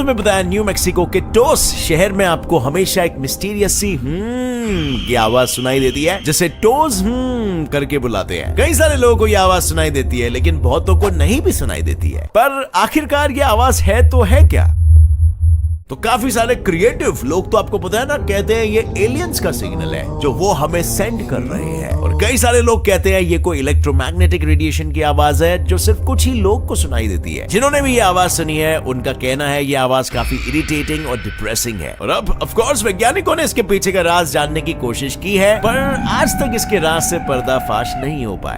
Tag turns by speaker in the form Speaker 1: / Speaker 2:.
Speaker 1: तुम्हें बताया new Mexico के टोस शहर में आपको हमेशा एक मिस्टीरियस सी की आवाज सुनाई देती है, जिसे टोस करके बुलाते हैं। कई सारे लोगों को यह आवाज सुनाई देती है, लेकिन बहुतों को नहीं भी सुनाई देती है। पर आखिरकार यह आवाज है तो है क्या? तो काफी सारे क्रिएटिव लोग तो आपको पता है ना, कहते हैं ये एलियंस का सिग्नल है जो वो हमें सेंड कर रहे हैं। और कई सारे लोग कहते हैं ये कोई इलेक्ट्रोमैग्नेटिक रेडिएशन की आवाज है जो सिर्फ कुछ ही लोग को सुनाई देती है। जिन्होंने भी ये आवाज सुनी है उनका कहना है ये आवाज काफी इरिटेटिंग और डिप्रेसिंग है। और अब ऑफ कोर्स वैज्ञानिकों ने इसके पीछे का राज जानने की कोशिश की है, पर आज तक इसके राज से पर्दाफाश नहीं हो पाया।